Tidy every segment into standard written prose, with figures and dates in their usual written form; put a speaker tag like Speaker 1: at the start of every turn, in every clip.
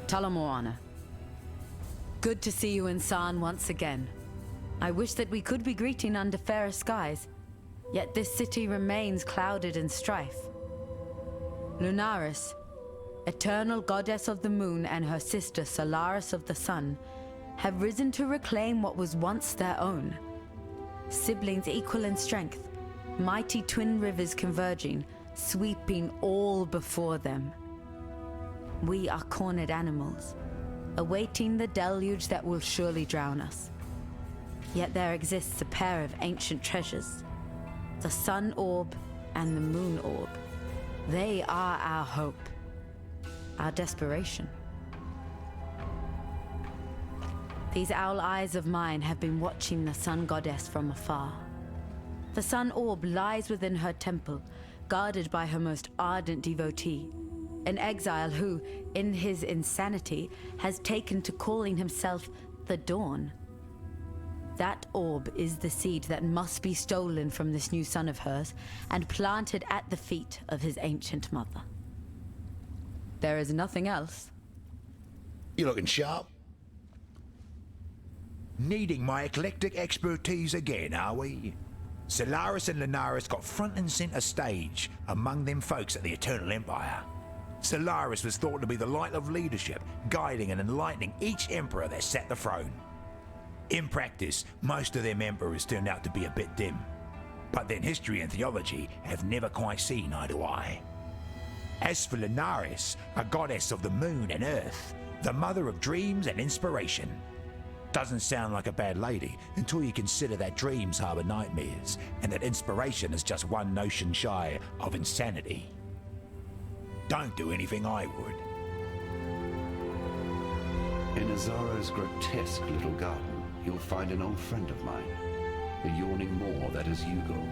Speaker 1: Tala Moana. Good to see you in Saan once again. I wish that we could be greeting under fairer skies, yet this city remains clouded in strife. Lunaris, eternal goddess of the moon, and her sister Solaris of the sun have risen to reclaim what was once their own. Siblings equal in strength, mighty twin rivers converging, sweeping all before them. We are cornered animals, awaiting the deluge that will surely drown us. Yet there exists a pair of ancient treasures, the sun orb and the moon orb. They are our hope, our desperation. These owl eyes of mine have been watching the sun goddess from afar. The sun orb lies within her temple, guarded by her most ardent devotee, an exile who, in his insanity, has taken to calling himself the Dawn. That orb is the seed that must be stolen from this new son of hers and planted at the feet of his ancient mother. There is nothing else.
Speaker 2: You looking sharp? Needing my eclectic expertise again, are we? Solaris and Lunaris got front and centre stage among them folks at the Eternal Empire. Solaris was thought to be the light of leadership, guiding and enlightening each emperor that sat the throne. In practice, most of them emperors turned out to be a bit dim, but then history and theology have never quite seen eye to eye. As for Lunaris, a goddess of the moon and earth, the mother of dreams and inspiration. Doesn't sound like a bad lady until you consider that dreams harbour nightmares and that inspiration is just one notion shy of insanity. Don't do anything I would.
Speaker 3: In Azaro's grotesque little garden, you'll find an old friend of mine, the yawning moor that is Yugal,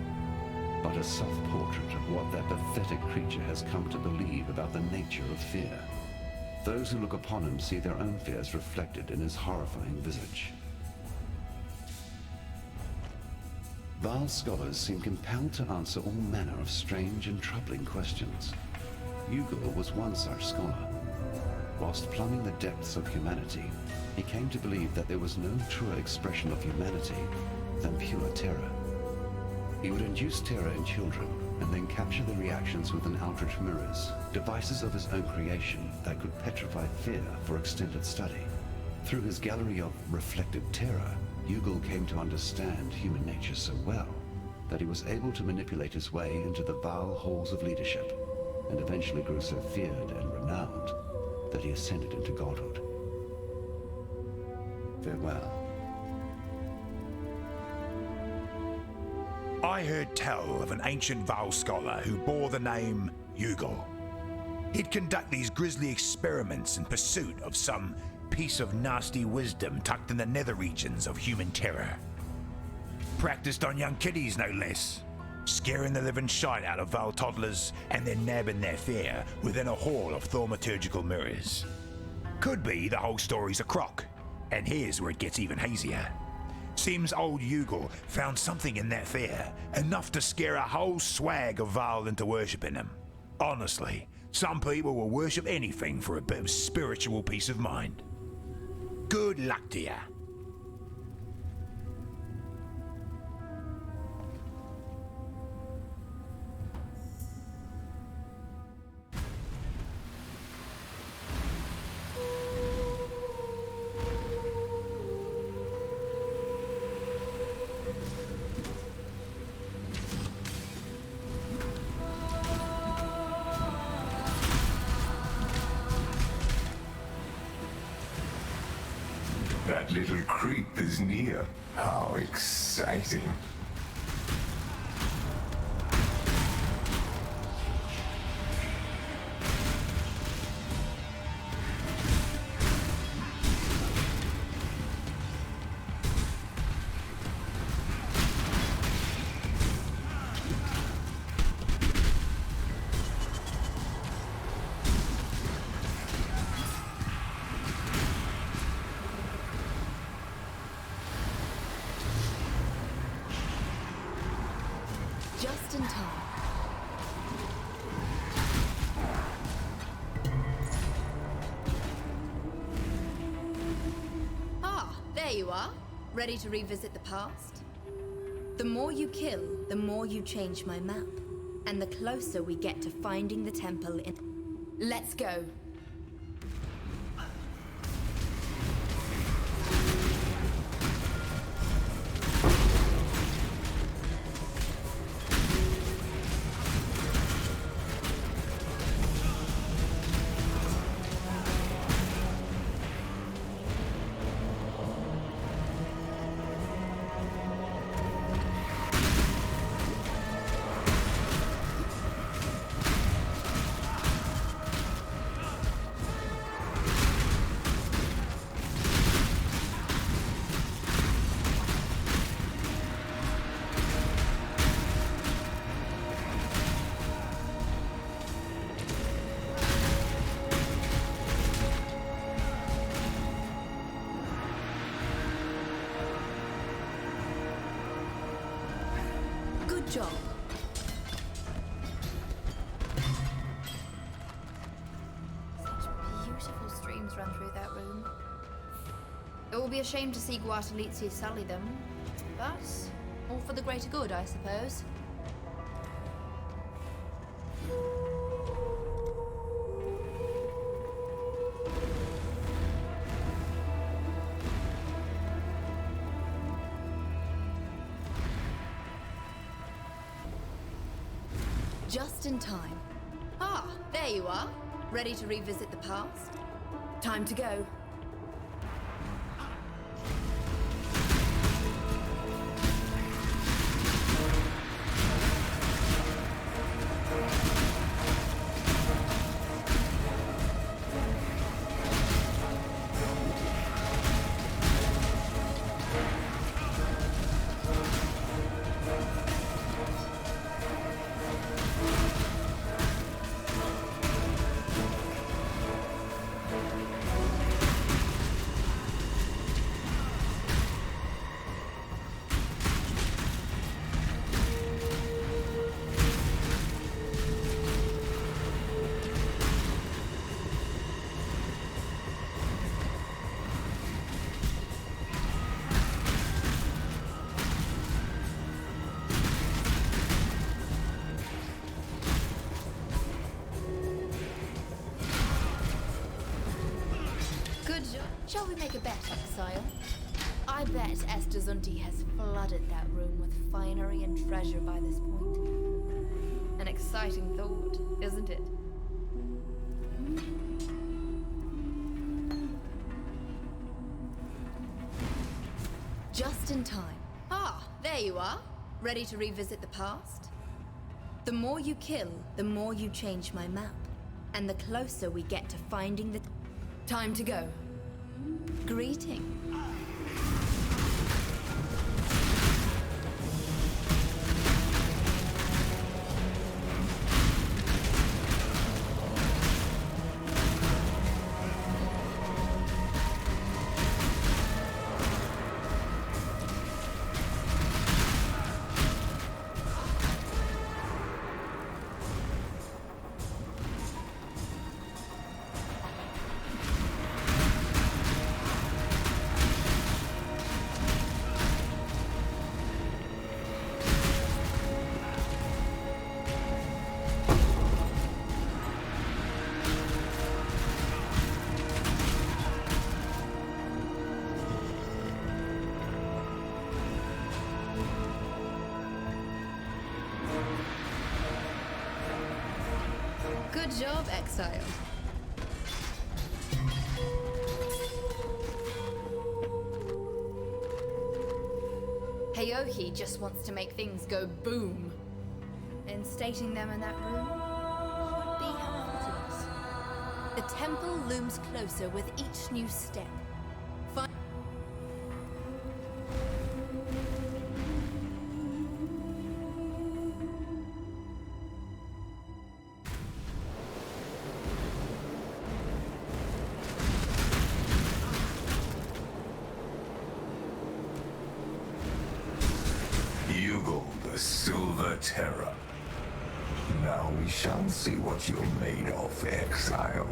Speaker 3: but a soft portrait of what that pathetic creature has come to believe about the nature of fear. Those who look upon him see their own fears reflected in his horrifying visage. Vaal scholars seem compelled to answer all manner of strange and troubling questions. Yugal was one such scholar. Whilst plumbing the depths of humanity, he came to believe that there was no truer expression of humanity than pure terror. He would induce terror in children and then capture the reactions with an Aldrich mirrors, devices of his own creation that could petrify fear for extended study. Through his gallery of reflected terror, Yugal came to understand human nature so well that he was able to manipulate his way into the Vaal halls of leadership, and eventually grew so feared and renowned that he ascended into godhood. Farewell.
Speaker 2: I heard tell of an ancient Vaal scholar who bore the name Yugal. He'd conduct these grisly experiments in pursuit of some piece of nasty wisdom tucked in the nether regions of human terror. Practiced on young kiddies, no less, scaring the living shite out of Vaal toddlers and then nabbing their fear within a hall of thaumaturgical mirrors. Could be the whole story's a crock, and here's where it gets even hazier. Seems old Yugal found something in that fear, enough to scare a whole swag of Vaal into worshipping him. Honestly, some people will worship anything for a bit of spiritual peace of mind. Good luck to ya.
Speaker 4: That little creep is near. How exciting.
Speaker 5: you are. Ready to revisit the past? The more you kill, the more you change my map. And the closer we get to finding the temple in... Let's go. Good job. Such beautiful streams run through that room. It will be a shame to see Guatalizzi sully them, but all for the greater good, I suppose. Just in time. Ah, there you are. Ready to revisit the past? Time to go. Shall we make a bet, Exile? I bet Esther Zunti has flooded that room with finery and treasure by this point. An exciting thought, isn't it? Just in time. Ah, there you are. Ready to revisit the past? The more you kill, the more you change my map. And the closer we get to finding the... Time to go. Greeting. Good job, Exile. Heyohi just wants to make things go boom. And stating them in that room would be helpful to us. The temple looms closer with each new step.
Speaker 4: Yugo, the Silver Terror. Now we shall see what you're made of, Exile.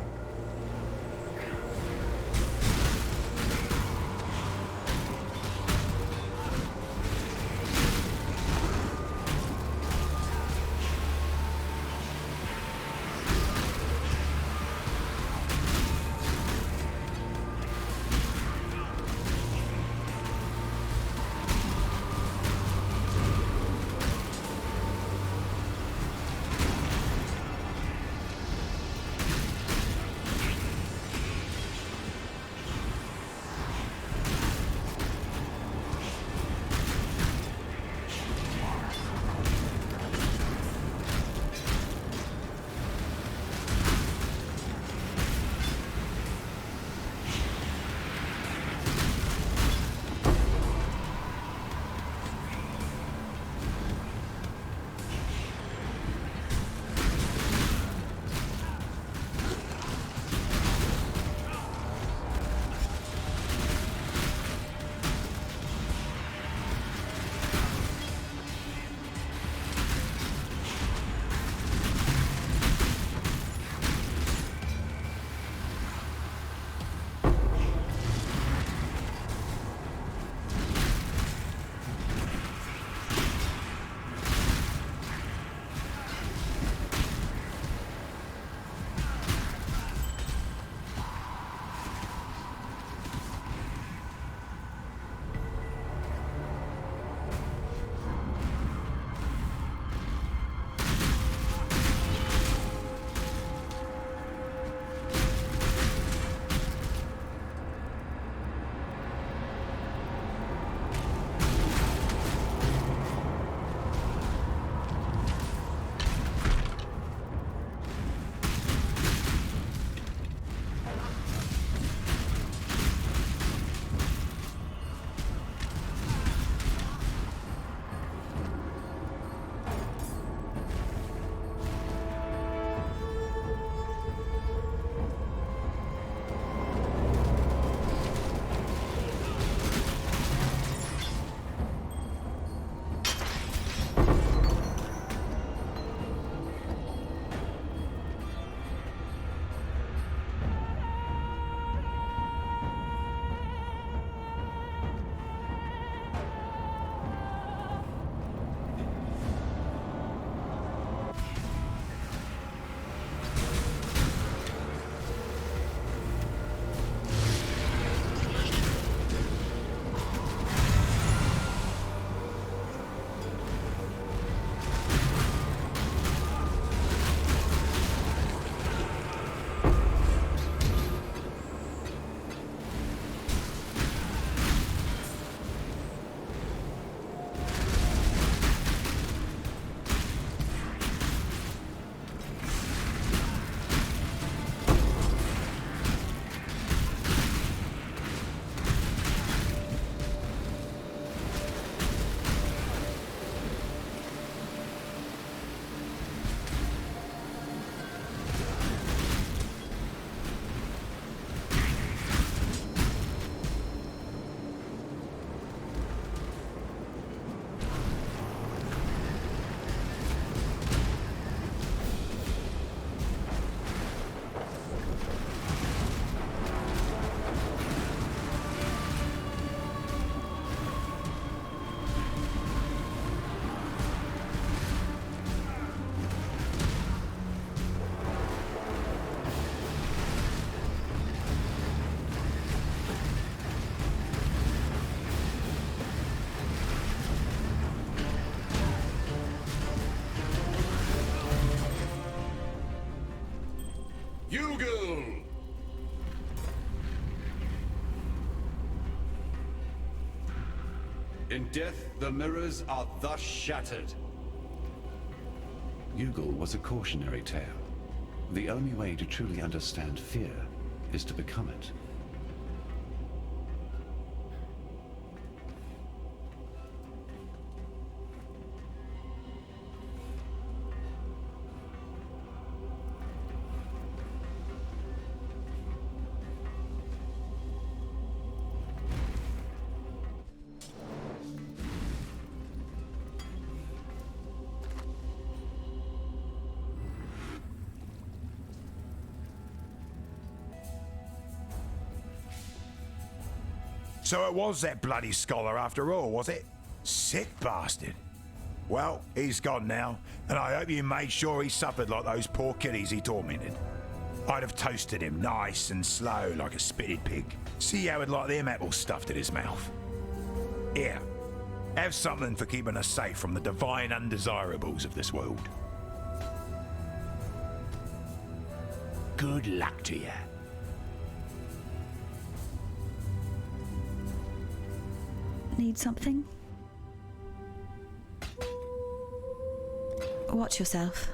Speaker 6: Yugil! In death, the mirrors are thus shattered.
Speaker 3: Yugel was a cautionary tale. The only way to truly understand fear is to become it.
Speaker 2: So it was that bloody scholar after all, was it? Sick bastard. Well, he's gone now, and I hope you made sure he suffered like those poor kiddies he tormented. I'd have toasted him nice and slow like a spitted pig. See how he'd like them apples stuffed in his mouth. Here, have something for keeping us safe from the divine undesirables of this world. Good luck to you.
Speaker 7: Need something? Watch yourself.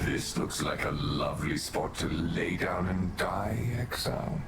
Speaker 4: This looks like a lovely spot to lay down and die, exile.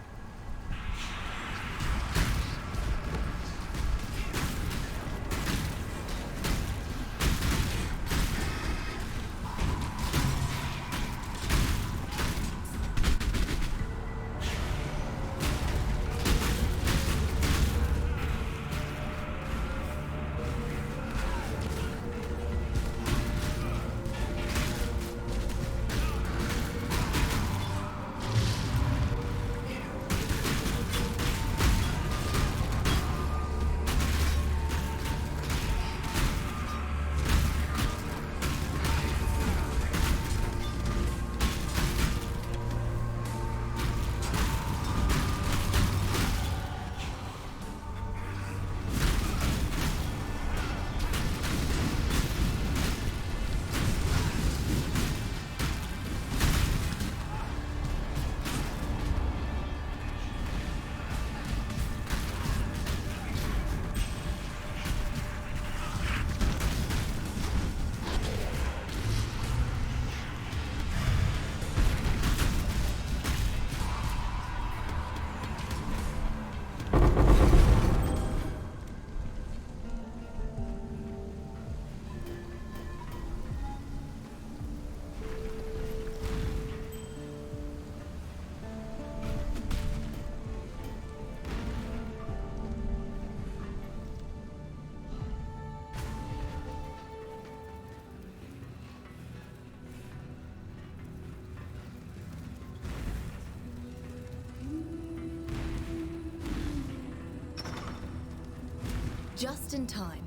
Speaker 5: Just in time.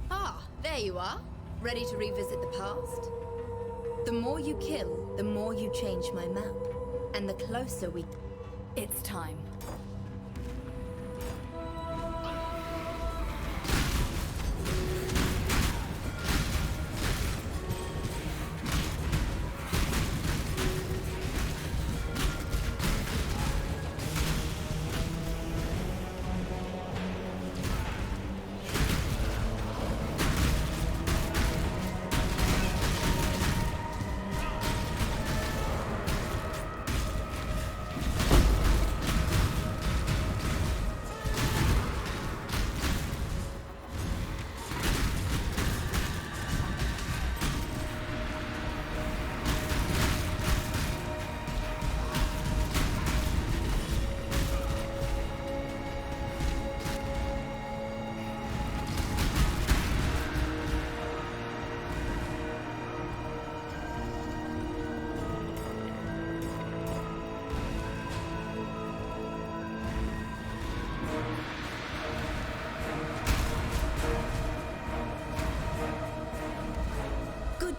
Speaker 5: Ah, there you are. Ready to revisit the past? The more you kill, the more you change my map. And the closer we... It's time.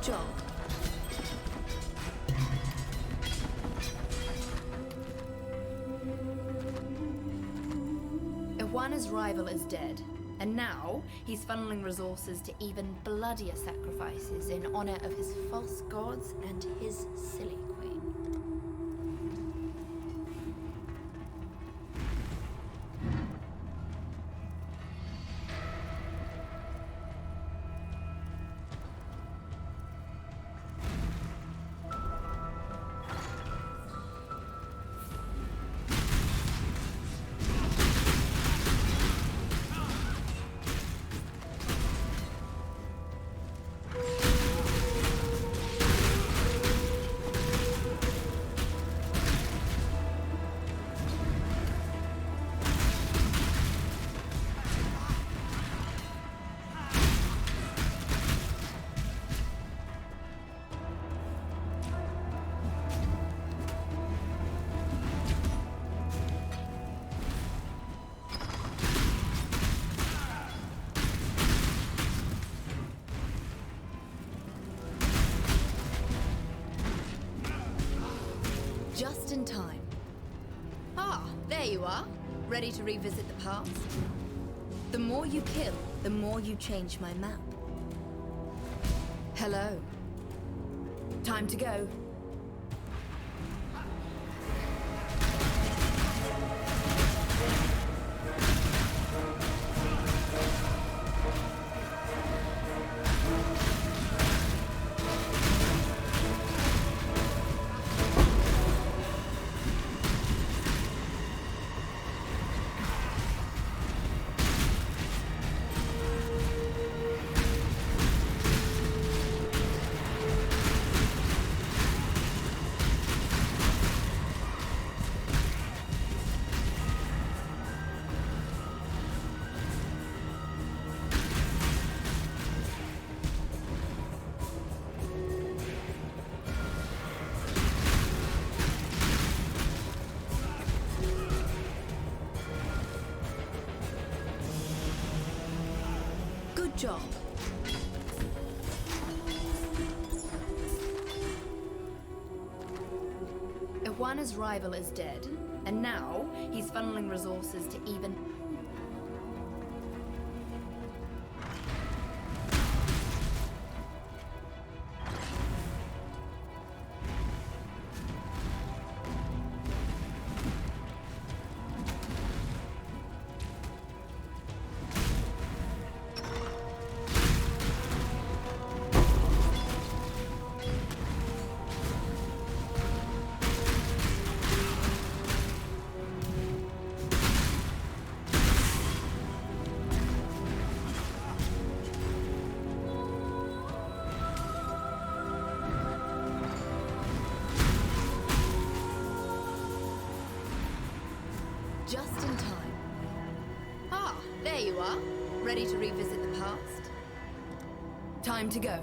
Speaker 5: Good job. Iwana's rival is dead, and now he's funneling resources to even bloodier sacrifices in honor of his false gods and his silly queen. Just in time. Ah, there you are. Ready to revisit the past? The more you kill, the more you change my map. Hello. Time to go. Good job. Iwana's rival is dead, and now he's funneling resources to even... Just in time. Ah, there you are. Ready to revisit the past? Time to go.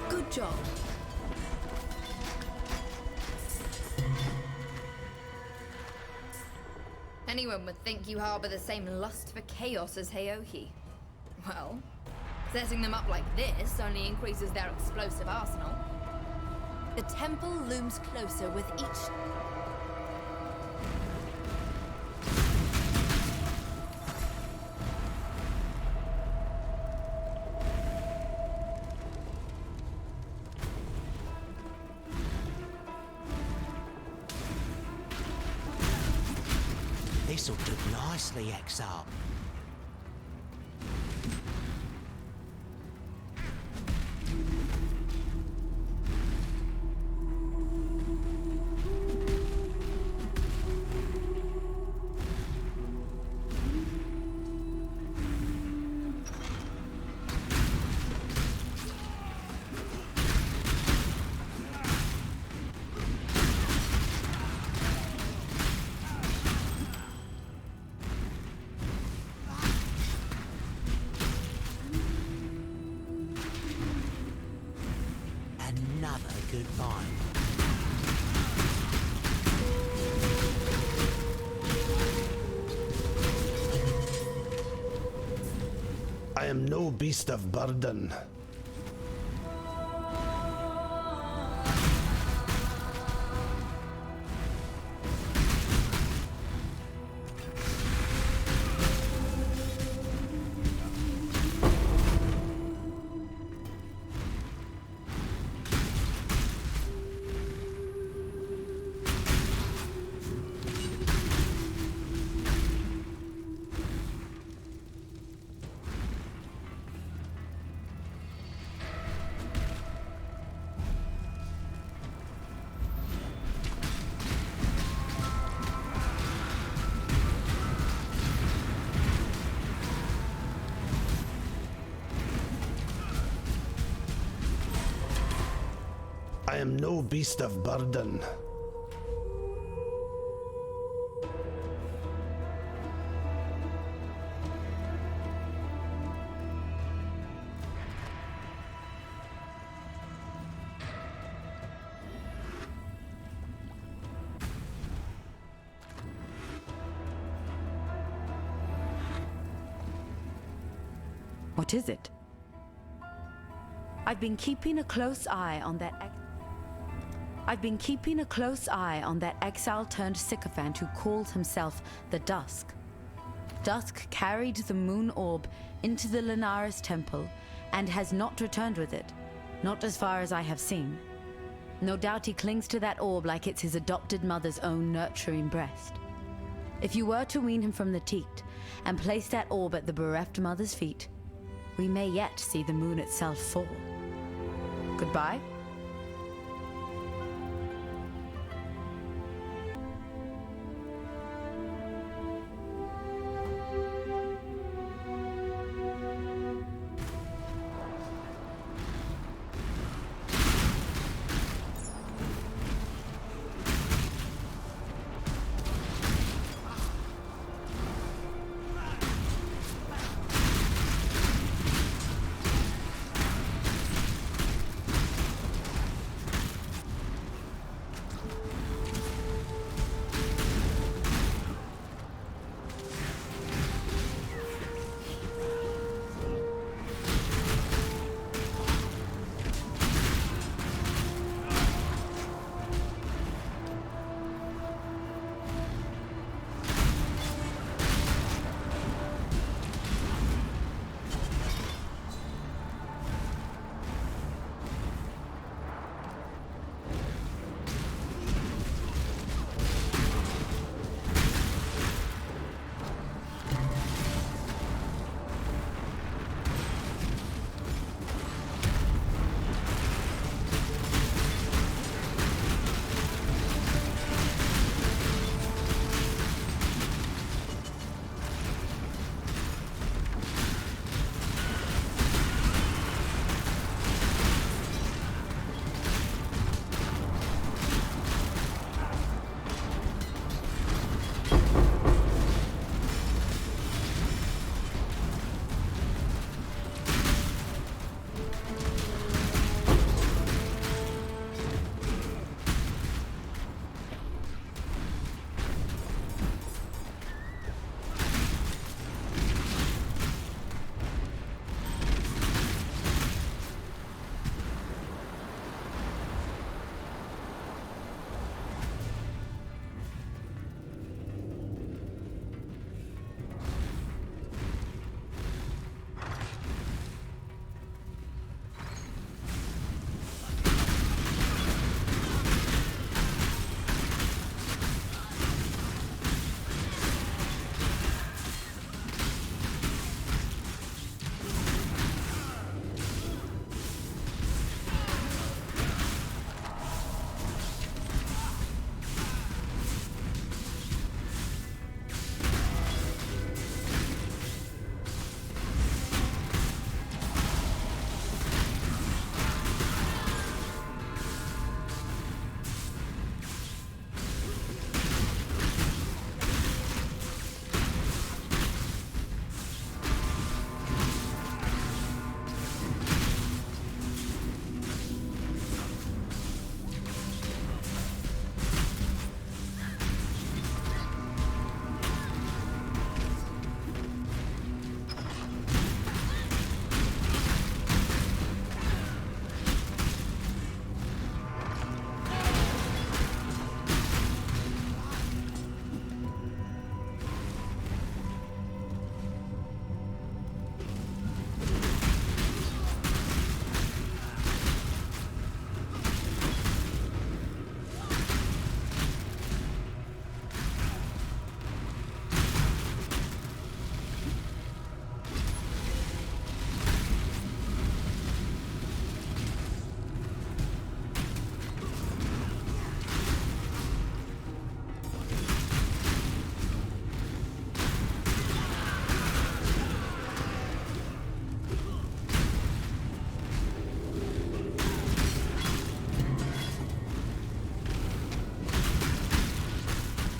Speaker 5: Good job. Anyone would think you harbor the same lust for chaos as Heohi. Well, setting them up like this only increases their explosive arsenal. The temple looms closer with each...
Speaker 8: This'll do nicely, Exile. Another good find.
Speaker 9: I am no beast of burden. I am no beast of burden.
Speaker 1: What is it? I've been keeping a close eye on that exile-turned sycophant who calls himself the Dusk. Dusk carried the moon orb into the Linares temple and has not returned with it, not as far as I have seen. No doubt he clings to that orb like it's his adopted mother's own nurturing breast. If you were to wean him from the teat and place that orb at the bereft mother's feet, we may yet see the moon itself fall. Goodbye.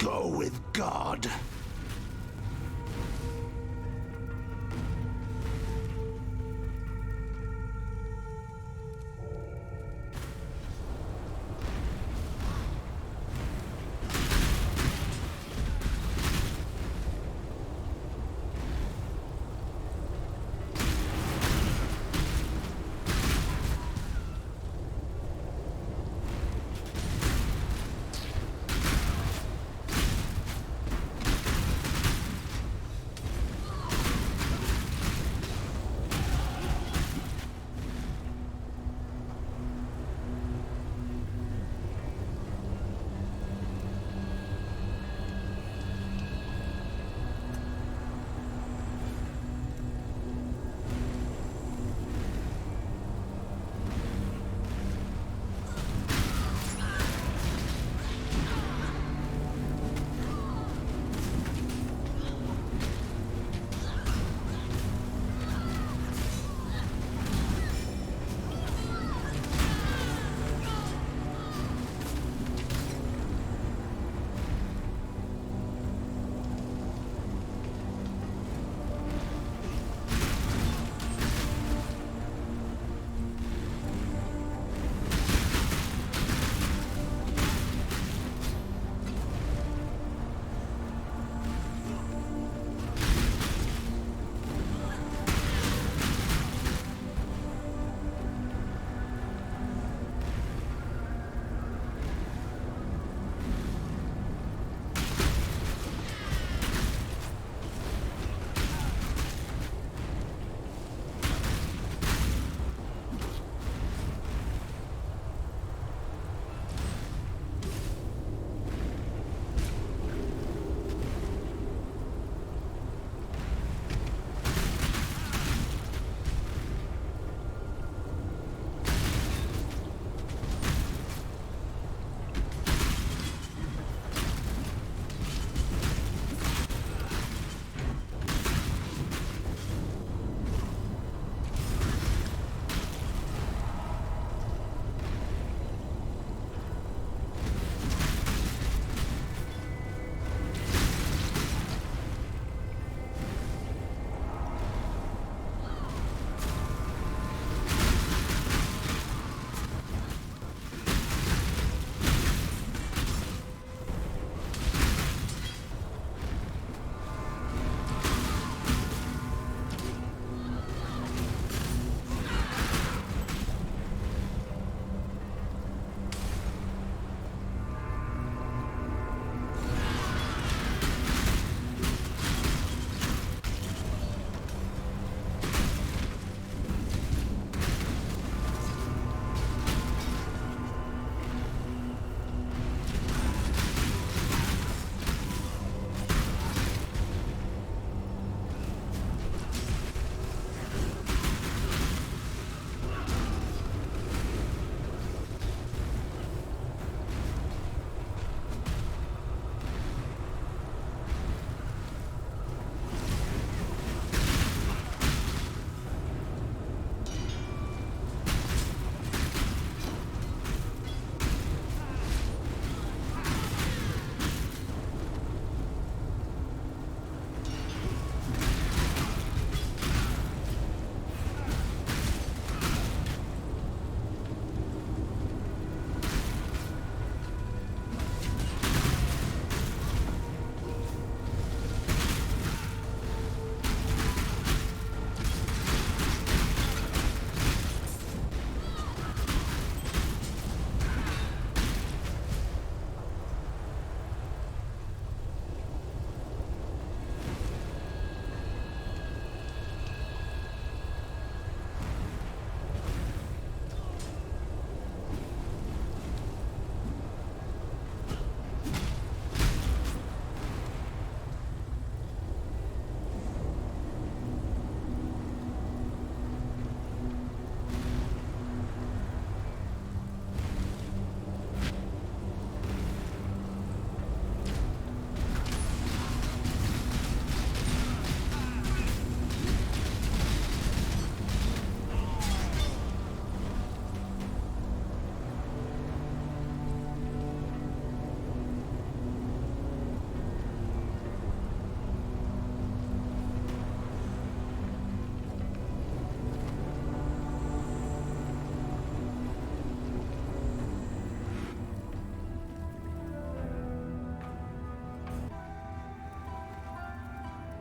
Speaker 9: Go with God.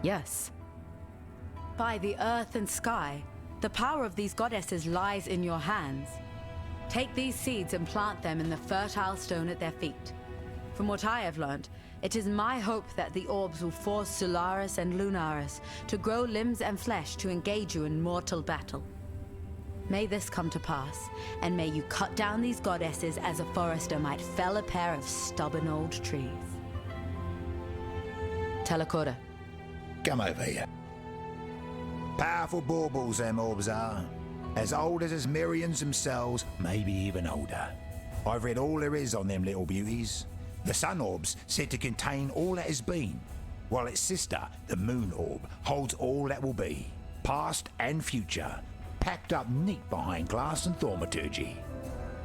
Speaker 1: Yes. By the earth and sky, the power of these goddesses lies in your hands. Take these seeds and plant them in the fertile stone at their feet. From what I have learned, it is my hope that the orbs will force Solaris and Lunaris to grow limbs and flesh to engage you in mortal battle. May this come to pass, and may you cut down these goddesses as a forester might fell a pair of stubborn old trees. Telekora.
Speaker 2: Come over here. Powerful baubles them orbs are. As old as Asmirians themselves, maybe even older. I've read all there is on them little beauties. The Sun Orb's said to contain all that has been, while its sister, the Moon Orb, holds all that will be, past and future, packed up neat behind glass and thaumaturgy.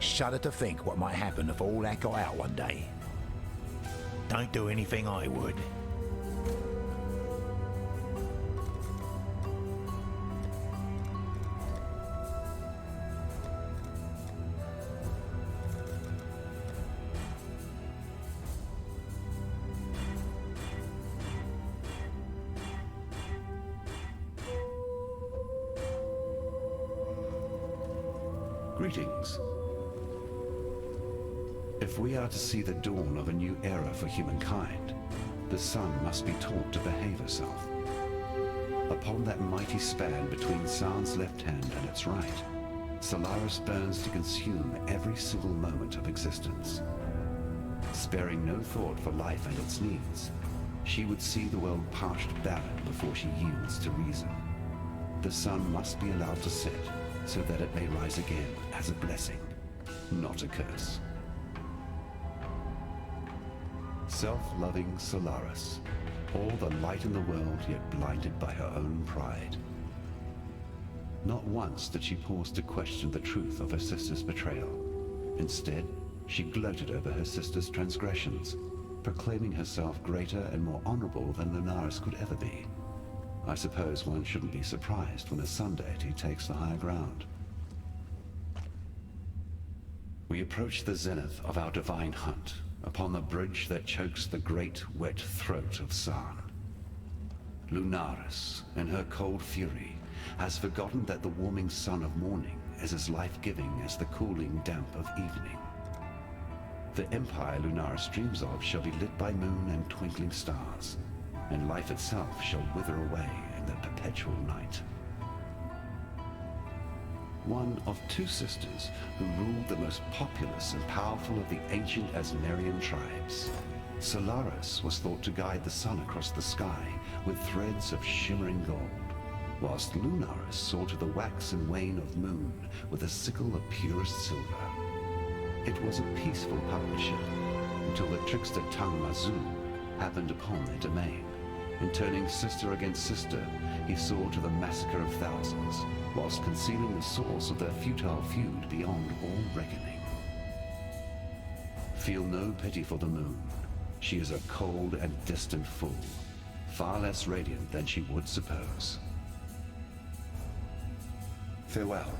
Speaker 2: Shudder to think what might happen if all that got out one day. Don't do anything I would.
Speaker 3: Greetings. If we are to see the dawn of a new era for humankind, the sun must be taught to behave herself. Upon that mighty span between Zaan's left hand and its right, Solaris burns to consume every single moment of existence. Sparing no thought for life and its needs, she would see the world parched barren before she yields to reason. The sun must be allowed to set, so that it may rise again as a blessing, not a curse. Self-loving Solaris, all the light in the world, yet blinded by her own pride. Not once did she pause to question the truth of her sister's betrayal. Instead, she gloated over her sister's transgressions, proclaiming herself greater and more honorable than Lunaris could ever be. I suppose one shouldn't be surprised when a sun deity takes the higher ground. We approach the zenith of our divine hunt, upon the bridge that chokes the great wet throat of Zaan. Lunaris, in her cold fury, has forgotten that the warming sun of morning is as life-giving as the cooling damp of evening. The empire Lunaris dreams of shall be lit by moon and twinkling stars, and life itself shall wither away in the perpetual night. One of two sisters who ruled the most populous and powerful of the ancient Asmirian tribes, Solaris was thought to guide the sun across the sky with threads of shimmering gold, whilst Lunaris saw to the wax and wane of moon with a sickle of purest silver. It was a peaceful partnership, until the trickster Tang Mazu happened upon their domain. In turning sister against sister, he saw to the massacre of thousands, whilst concealing the source of their futile feud beyond all reckoning. Feel no pity for the moon. She is a cold and distant fool, far less radiant than she would suppose. Farewell.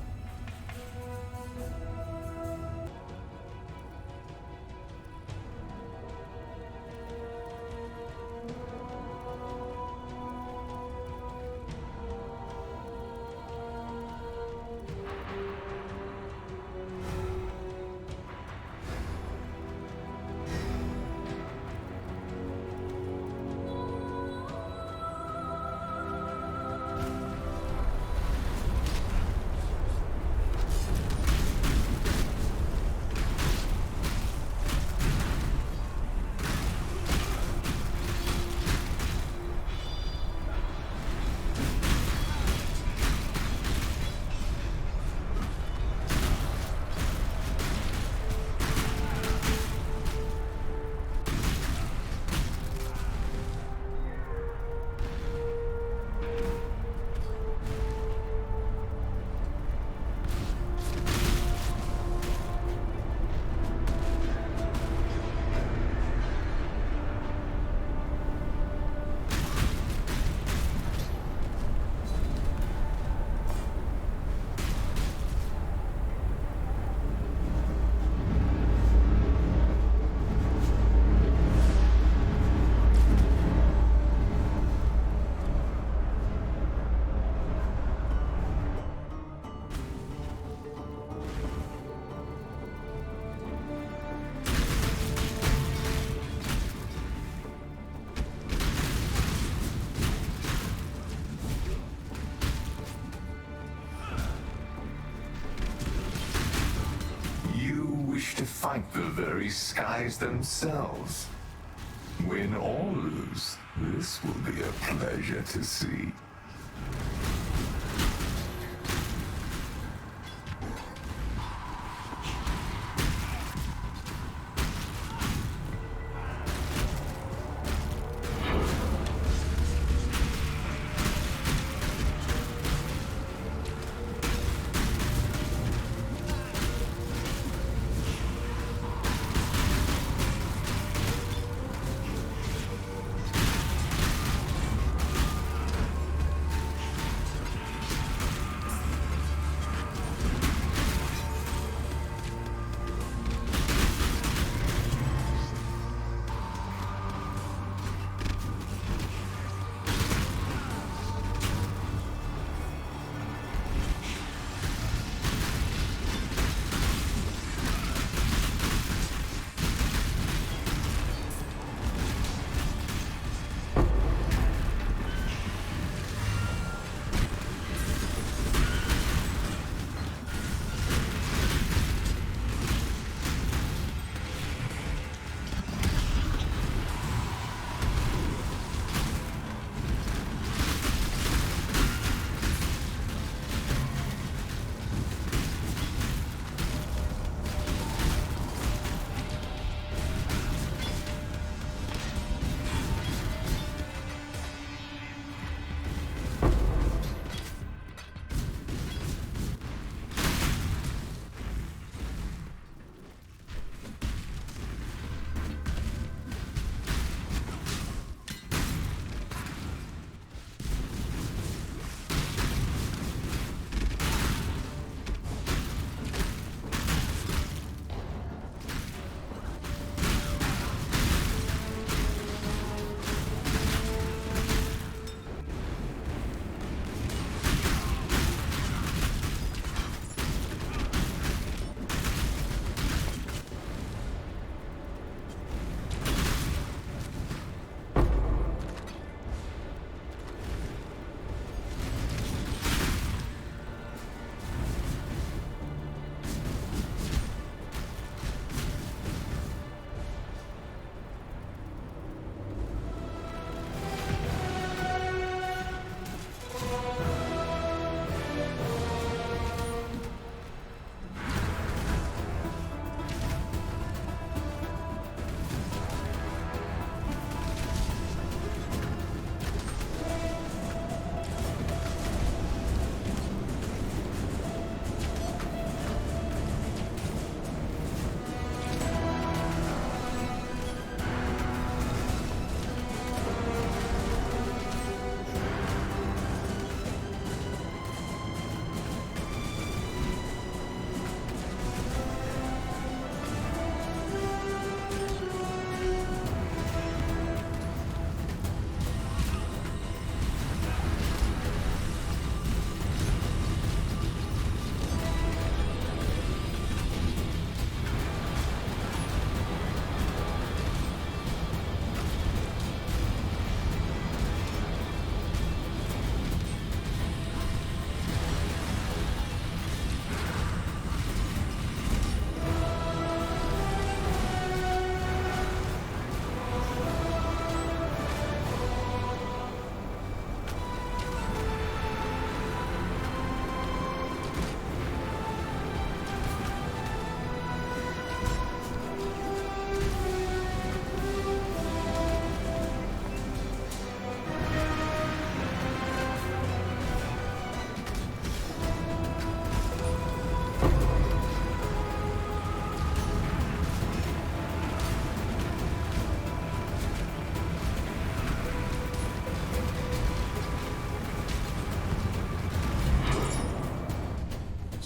Speaker 4: The very skies themselves. Win or lose, this will be a pleasure to see.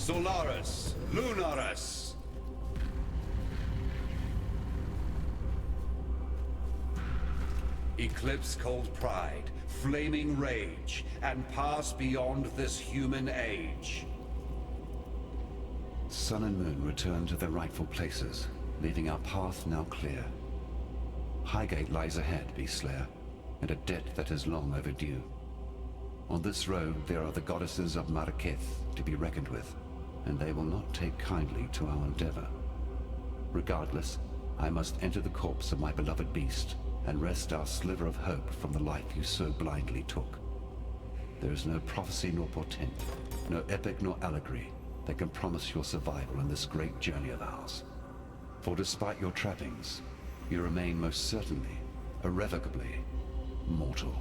Speaker 6: Solaris, Lunaris. Eclipse cold pride, flaming rage, and pass beyond this human age.
Speaker 3: Sun and Moon return to their rightful places, leaving our path now clear. Highgate lies ahead, Beastslayer, and a debt that is long overdue. On this road there are the goddesses of Marraketh to be reckoned with, and they will not take kindly to our endeavor. Regardless, I must enter the corpse of my beloved beast and wrest our sliver of hope from the life you so blindly took. There is no prophecy nor portent, no epic nor allegory that can promise your survival in this great journey of ours. For despite your trappings, you remain most certainly, irrevocably, mortal.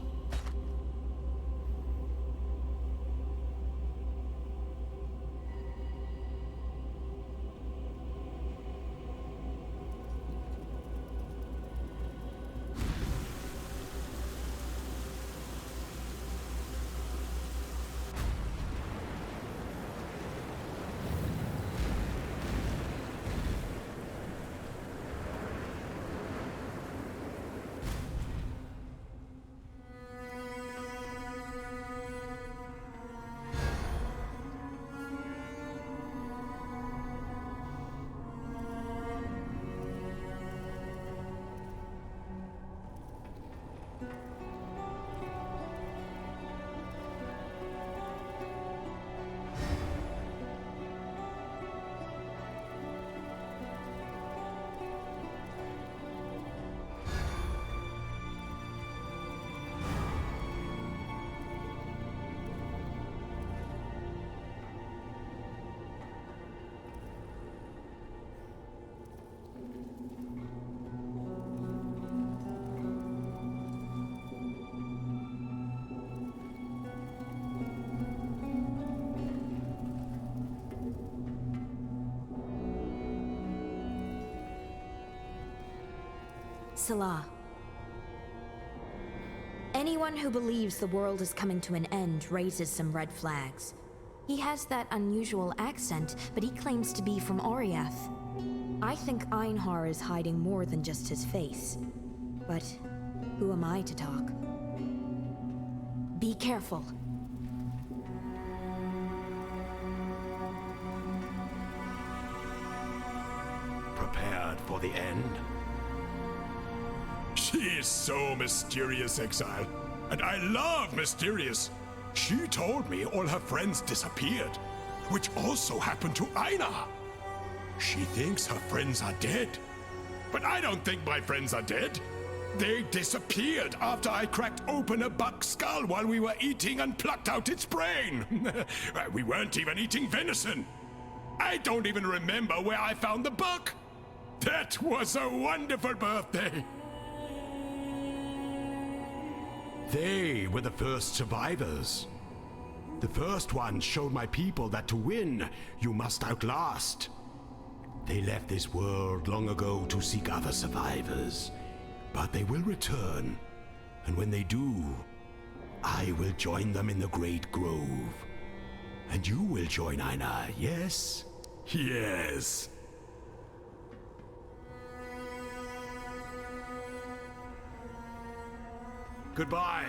Speaker 10: Salah. Anyone who believes the world is coming to an end raises some red flags. He has that unusual accent, but he claims to be from Oriath. I think Einhar is hiding more than just his face. But who am I to talk? Be careful.
Speaker 11: Prepared for the end?
Speaker 12: She is so mysterious, Exile. And I love mysterious. She told me all her friends disappeared, which also happened to Einar. She thinks her friends are dead. But I don't think my friends are dead. They disappeared after I cracked open a buck's skull while we were eating and plucked out its brain. We weren't even eating venison. I don't even remember where I found the buck. That was a wonderful birthday.
Speaker 11: They were the first survivors. The first ones showed my people that to win, you must outlast. They left this world long ago to seek other survivors. But they will return, and when they do, I will join them in the Great Grove. And you will join Einar, yes?
Speaker 12: Yes.
Speaker 11: Goodbye.